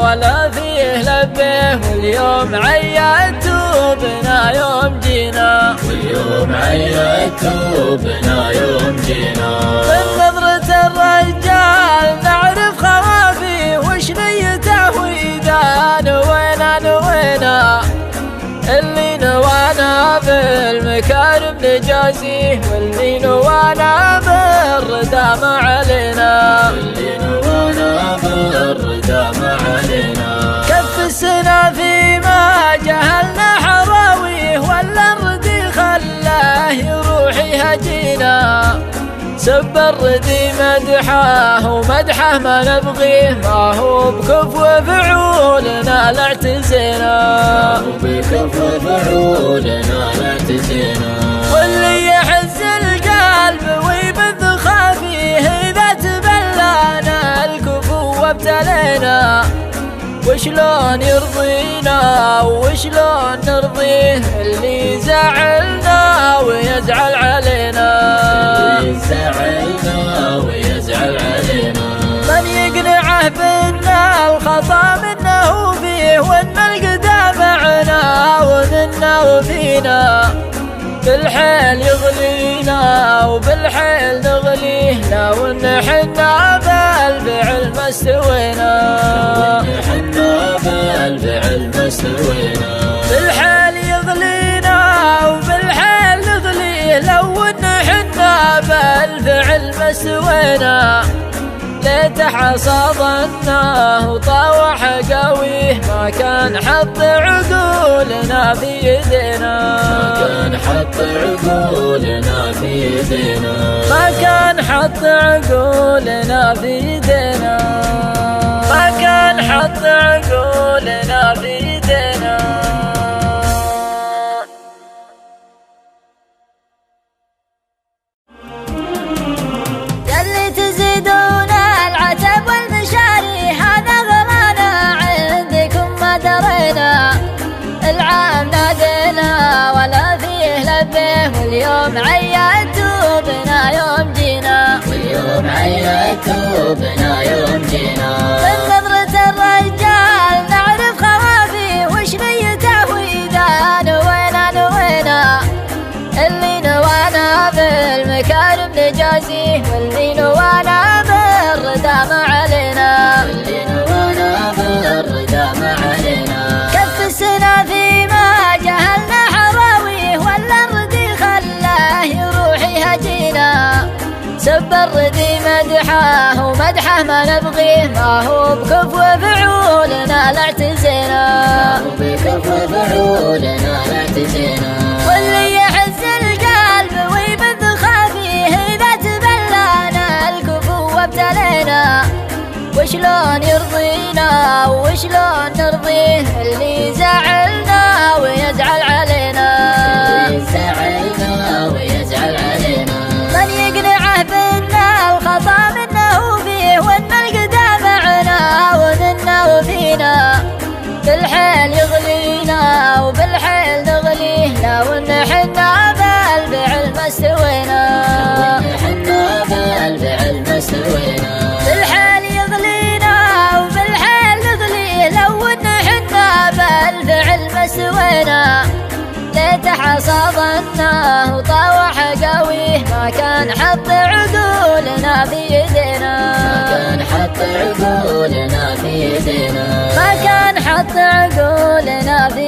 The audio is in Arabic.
ولا فيه لبه، واليوم عيدتوا بنا يوم جينا، واليوم عيدتوا بنا يوم جينا. من نظرة الرجال نعرف خوافيه وش نيته وإذا نوينا اللي نوانا بالمكارم نجازيه، واللي نوانا بالردى ما علينا، واللي نوانا بالردى ما علينا. كف السنة فيما جهلنا حراويه، ولا الردي خلاه يروح يهجينا، سب الردي مدحه ومدحه ما نبغيه، ما هو بكفو فعولنا لا اعتزينا، ما هو بكفو فعولنا لا اعتزينا. واللي يحز القلب ويبث خافيه إذا تبلانا الكفو وابتلينا، وشلون يرضينا وشلون نرضيه اللي زعلنا ويزعل علينا، اللي زعلنا ويزعل علينا. من يقنعه بنا الخطا منه فيه، وان القدام معنا ومنا وفينا، بالحيل يغلينا وبالحيل نغليه، لو ان حنا بالفعل ما استوينا، حنا بالفعل ما استوينا. بالحيل يغلينا وبالحيل نغليه، لو ان حنا بالفعل ما استوينا، ليت حصادناه وطاوح قويه، ما كان حط عقولنا في يدينا، ما كان حط عقولنا في يدينا، ما كان حط عقولنا في يدينا، ما كان حط عقولنا في يدينا. يلي تزيدون العتب والمشاري، هذا غلانا عندكم ما درينا، العام نادينا ولا فيه لبه، واليوم عيدتوا بنا يوم جينا، واليوم عيدتوا بنا يوم جينا. من نظرة الرجال نعرف خوافيه وش نيته وإذا نوينا اللي نوانا بالمكارم نجازيه، واللي نوانا بالردى ما علينا، واللي نوانا بالردى ما علينا. كف السنة فيما جهلنا حراويه، ولا الردي خلاه يروح يهجينا، سب الردي مدحه ومدحه ما نبغيه، ما هو بكفو فعولنا لا اعتزينا، ما هو بكفو فعولنا لا اعتزينا. واللي يحز القلب ويبث خافيه إذا تبلانا الكفو وابتلينا، وشلون يرضينا وشلون نرضيه اللي زعلنا ويزعل علينا، اللي زعلنا ويزعل علينا. من يقنعه بنا الخطا منه فيه، وان القدام معنا ومنا وفينا، بالحيل يغلينا وبالحيل نغليه، لو ان حنا بالفعل ما استوينا، حنا بالفعل ما استوينا. بالحيل يغلينا وبالحيل نغليه، لو ان حنا بالفعل ما استوينا، ليت حصادناه وطاوح قويه، ما كان حط عقولنا في يدينا، ما كان حط عقولنا في يدينا، ما كان حط عقولنا في